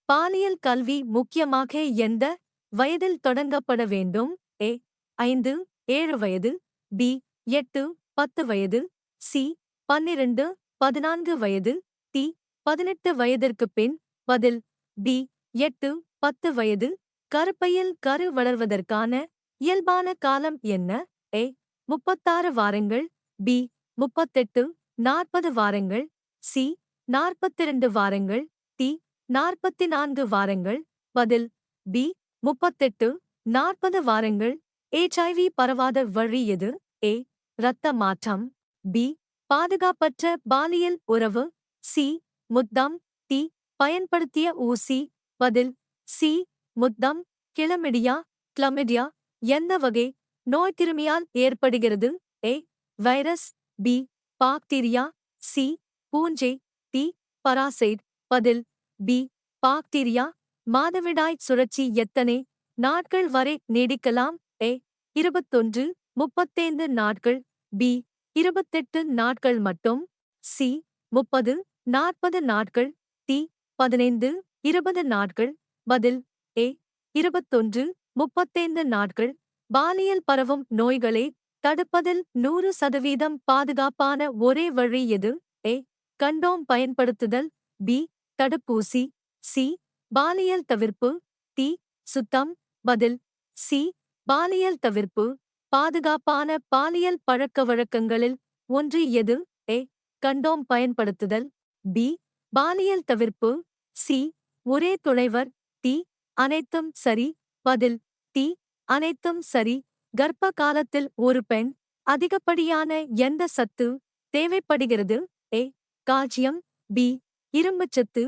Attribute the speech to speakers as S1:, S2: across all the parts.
S1: பாலியல் கல்வி முக்கியமாக எந்த வயதில் தொடங்கப்பட வேண்டும்? ஏ 5, 7 வயது, பி 8, 10 வயது, சி 12, 14 வயது, டி 18 வயதிற்குப் பின். பதில் பி 8, 10 வயது. கருப்பையில் கரு வளர்வதற்கான இயல்பான காலம் என்ன? ஏ 36 வாரங்கள், பி 38, 40 வாரங்கள், சி 42 வாரங்கள், டி 44 வாரங்கள். பதில் பி 38, 40 வாரங்கள். HIV பரவாத வழி எது? ஏ இரத்த மாற்றம், பி பாதுகாப்பற்ற பாலியல் உறவு, சி முத்தம், டி பயன்படுத்திய ஊசி. பதில் சி முத்தம். கிளமிடியா எந்த வகை நோய்க்கிருமியால் ஏற்படுகிறது? A virus, B bacteria, C பூஞ்சை, டி பராசைட். பதில் பி பாக்டீரியா. மாதவிடாய் சுழற்சி எத்தனை நாட்கள் வரை நீடிக்கலாம்? ஏ 21, 35 நாட்கள், பி 28 நாட்கள் மட்டும், சி 30, 40 நாட்கள், டி 15, 20 நாட்கள். பதில் ஏ 21, 35 நாட்கள். பாலியல் பரவும் நோய்களை தடுப்பதில் 100% பாதுகாப்பான ஒரே வழி எது? ஏ கண்டோம் பயன்படுத்துதல், பி தடுப்பூசி, சி பாலியல் தவிர்ப்பு, டி சுத்தம். பதில் சி பாலியல் தவிர்ப்பு. பாதுகாப்பான பாலியல் பழக்கவழக்கங்களில் ஒன்று எது? ஏ கண்டோம் பயன்படுத்துதல், பி பாலியல் தவிர்ப்பு, சி ஒரே துணைவர், டி அனைத்தும் சரி. பதில் டி அனைத்தும் சரி. கர்ப்ப காலத்தில் ஒரு பெண் அதிகப்படியான எந்த சத்து தேவைப்படுகிறது? ஏ கால்சியம், பி இரும்புச்சத்து,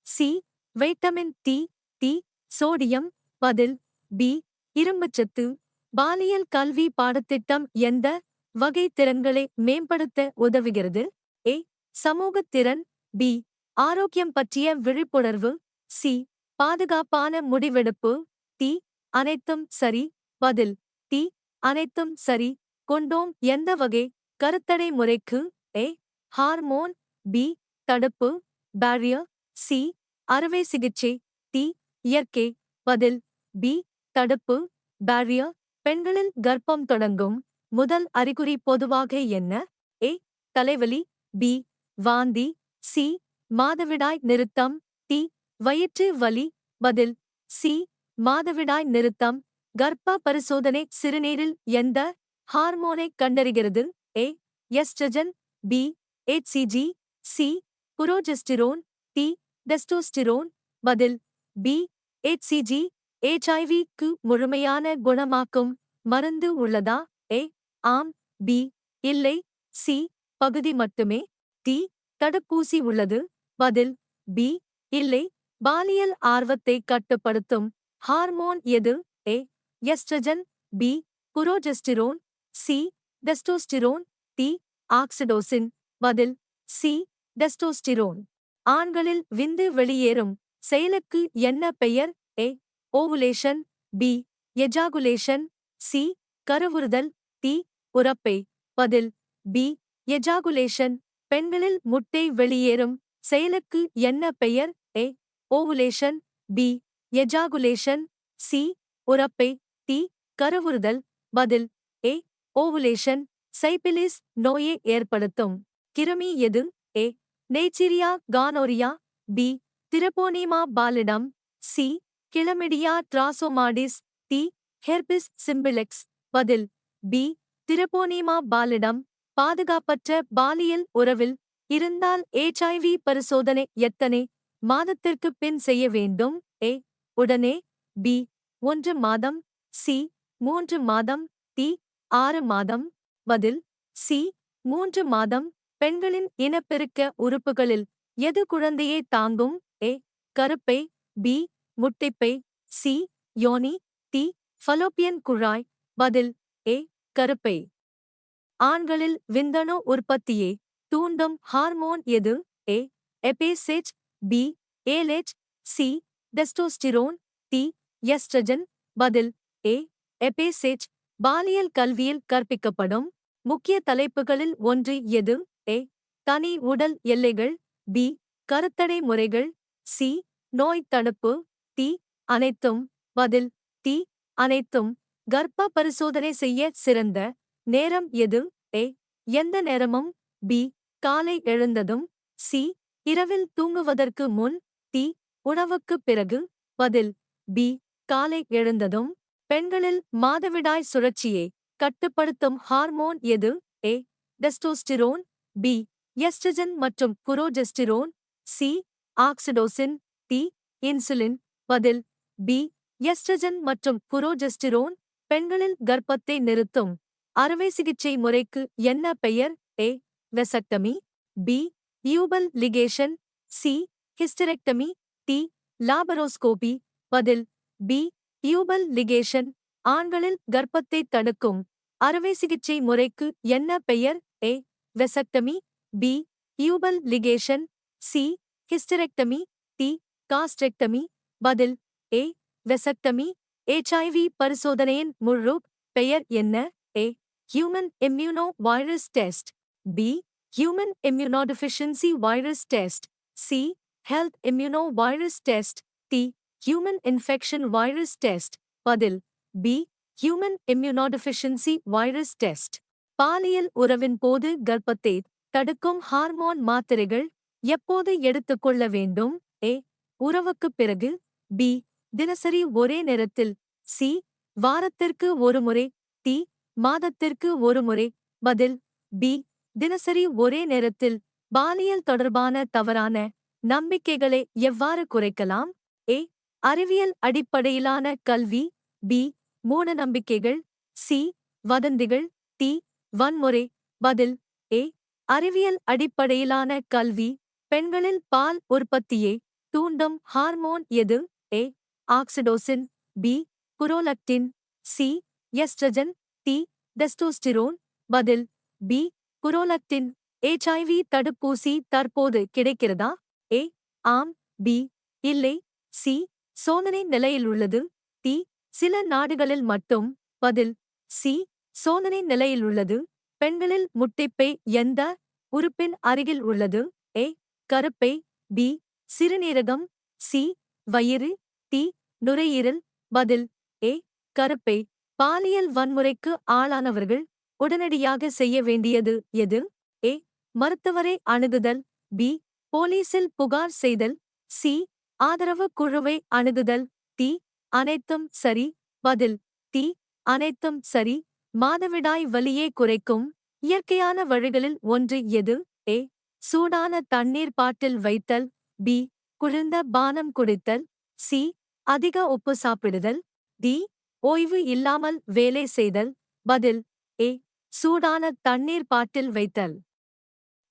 S1: C vitamin D, D sodium. பதில் பி இரும்புச்சத்து. பாலியல் கல்வி பாடத்திட்டம் எந்த வகை திறன்களை மேம்படுத்த உதவுகிறது? ஏ சமூகத் திறன், பி ஆரோக்கியம் பற்றிய விழிப்புணர்வு, சி பாதுகாப்பான முடிவெடுப்பு, டி அனைத்தும் சரி. பதில் டி அனைத்தும் சரி. கொண்டோம் எந்த வகை கருத்தடை முறைக்கு? ஏ ஹார்மோன், பி தடுப்பு பேரியர், சி அறுவை சிகிச்சை, டி இயற்கை. பதில் பி தடுப்பு பேரியர். பெண்களில் கர்ப்பம் தொடங்கும் முதல் அறிகுறி பொதுவாக என்ன? ஏ தலைவலி, பி வாந்தி, சி மாதவிடாய் நிறுத்தம், டி வயிற்று வலி. பதில் சி மாதவிடாய் நிறுத்தம். கர்ப்ப பரிசோதனை சிறுநீரில் எந்த ஹார்மோனை கண்டறிகிறது? A estrogen, B HCG, C progesterone, D testosterone. பதில் பி HCG. HIV-க்கு முழுமையான குணமாக்கும் மருந்து உள்ளதா? ஏ ஆம், பி இல்லை, சி பகுதி மட்டுமே, டி தடுப்பூசி உள்ளது. பதில் பி இல்லை. பாலியல் ஆர்வத்தை கட்டுப்படுத்தும் ஹார்மோன் எது? A estrogen, B progesterone, C testosterone, D oxytocin. பதில் சி டெஸ்டோஸ்டிரோன். ஆண்களில் விந்து வெளியேறும் செயலுக்கு என்ன பெயர்? A ovulation, B ejaculation, C கருவுறுதல், டி உரப்பை. பதில் பி எஜாகுலேஷன். பெண்களில் முட்டை வெளியேறும் செயலுக்கு என்ன பெயர்? A ovulation, B ejaculation, C உரப்பை, டி கருவுறுதல். பதில் ஏ ஓவுலேஷன். சைபிலிஸ் நோயை ஏற்படுத்தும் கிருமி எது? A Neisseria gonorrhoea, B Treponema pallidum, C Chlamydia trachomatis, D herpes simplex. பதில் பி திரபோனீமா பாலிடம். பாதுகாப்பற்ற பாலியல் உறவில் இருந்தால் HIV பரிசோதனை எத்தனை மாதத்திற்குப் பின் செய்ய வேண்டும்? ஏ உடனே, பி 1 மாதம், சி 3 மாதம், டி 6 மாதம். பதில் சி 3 மாதம். பெண்களின் இனப்பெருக்க உறுப்புகளில் எது குழந்தையை தாங்கும்? ஏ கருப்பை, பி முட்டைப்பை, சி யோனி, டி ஃபலோப்பியன் குழாய். பதில் ஏ கருப்பை. ஆண்களில் விந்தணு உற்பத்தியை தூண்டும் ஹார்மோன் எது? ஏ எபேசேஜ், பி ஏலேஜ், சி டெஸ்டோஸ்டிரோன், டி எஸ்ட்ரஜன். பதில் ஏ எபேசேஜ். பாலியல் கல்வியில் கற்பிக்கப்படும் முக்கிய தலைப்புகளில் ஒன்று எது? ஏ தனி உடல் எல்லைகள், பி கருத்தடை முறைகள், சி நோய் தடுப்பு. டி. அனைத்தும். பதில் டி. அனைத்தும். கர்ப்ப பரிசோதனை செய்ய சிறந்த நேரம் எது? ஏ. எந்த நேரமும். பி. காலை எழுந்ததும். சி. இரவில் தூங்குவதற்கு முன். டி. உணவுக்குப் பிறகு. பதில் பி. காலை எழுந்ததும். பெண்களில் மாதவிடாய் சுழற்சியை கட்டுப்படுத்தும் ஹார்மோன் எது? ஏ. டெஸ்டோஸ்டிரோன். பி. எஸ்ட்ரஜன் மற்றும் progesterone. C. Oxytocin. D. Insulin. பதில் பி. எஸ்ட்ரஜன் மற்றும் புரோஜெஸ்டிரோன். பெண்களில் கர்ப்பத்தை நிறுத்தும் அறுவை சிகிச்சை முறைக்கு என்ன பெயர்? A. Vasectomy. B. Tubal ligation. C. Hysterectomy. D. Laparoscopy. பதில் பி. Tubal ligation. ஆண்களில் கர்ப்பத்தை தடுக்கும் அறுவை சிகிச்சை முறைக்கு என்ன பெயர்? A. Vasectomy. B. Tubal ligation. C. Hysterectomy. D. Castrectomy. பதில் ஏ. வெசக்டமி. HIV பரிசோதனையின் முழு பெயர் என்ன? A. Human immuno virus test. B. Human immunodeficiency virus test. C. Health immuno virus test. D. Human infection virus test. பதில் B. Human immunodeficiency virus test. பாலியல் உறவின் போது கர்ப்பத்தை தடுக்கும் ஹார்மோன் மாத்திரைகள் எப்போது எடுத்துக்கொள்ள வேண்டும்? ஏ. உறவுக்குப் பிறகு. பி. தினசரி ஒரே நேரத்தில். சி. வாரத்திற்கு ஒரு முறை. டி. மாதத்திற்கு ஒரு முறை. பதில் பி. தினசரி ஒரே நேரத்தில். பாலியல் தொடர்பான தவறான நம்பிக்கைகளை எவ்வாறு குறைக்கலாம்? ஏ. அறிவியல் அடிப்படையிலான கல்வி. பி. மூடநம்பிக்கைகள். சி. வதந்திகள். டி. வன்முறை. பதில் ஏ. அறிவியல் அடிப்படையிலான கல்வி. பெண்களில் பால் உற்பத்தியை தூண்டும் ஹார்மோன் எது? A. Oxytocin. B. Prolactin. C. Estrogen. D. Testosterone. பதில் பி. புரோலக்டின். HIV தடுப்பூசி தற்போது கிடைக்கிறதா? ஏ. ஆம். பி. இல்லை. சி. சோதனை நிலையில் உள்ளது. டி. சில நாடுகளில் மட்டும். பதில் சி. சோதனை நிலையில் உள்ளது. பெண்களில் முட்டைப்பை எந்த உறுப்பின் அருகில் உள்ளது? ஏ. கருப்பை. பி. சிறுநீரகம். சி. வயிறு. டி. நுரையீரல். பதில் ஏ. கருப்பை. பாலியல் வன்முறைக்கு ஆளானவர்கள் உடனடியாக செய்ய வேண்டியது எது? ஏ. மருத்துவரை அணுகுதல். பி. போலீசில் புகார் செய்தல். சி. ஆதரவு குழுவை அணுகுதல். டி. அனைத்தும் சரி. பதில் டி. அனைத்தும் சரி. மாதவிடாய் வலியை குறைக்கும் இயற்கையான வழிகளில் ஒன்று எது? ஏ. சூடான தண்ணீர் பாட்டில் வைத்தல். பி. குளிர்ந்த பானம் குடித்தல். சி. அதிக உப்பு சாப்பிடுதல். டி. ஓய்வு இல்லாமல் வேலை செய்தல். பதில் ஏ. சூடான தண்ணீர் பாட்டில் வைத்தல்.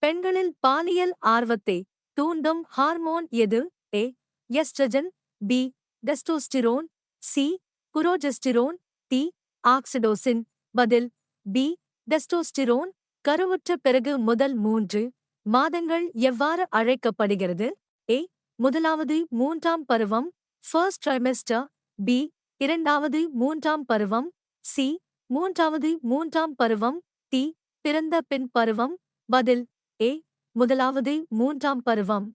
S1: பெண்களில் பாலியல் ஆர்வத்தை தூண்டும் ஹார்மோன் எது? A. Estrogen. B. Testosterone. C. Progesterone. D. Oxytocin. பதில் பி. டெஸ்டோஸ்டிரோன். கருவுற்ற பிறகு முதல் 3 மாதங்கள் எவ்வாறு அழைக்கப்படுகிறது? ஏ. முதலாவது 3ஆம் பருவம். First trimester. பி. இரண்டாவது 3ஆம் பருவம். சி. மூன்றாவது 3ஆம் பருவம். டி. பிறந்த பின் பருவம். பதில் ஏ. முதலாவது 3ஆம் பருவம்.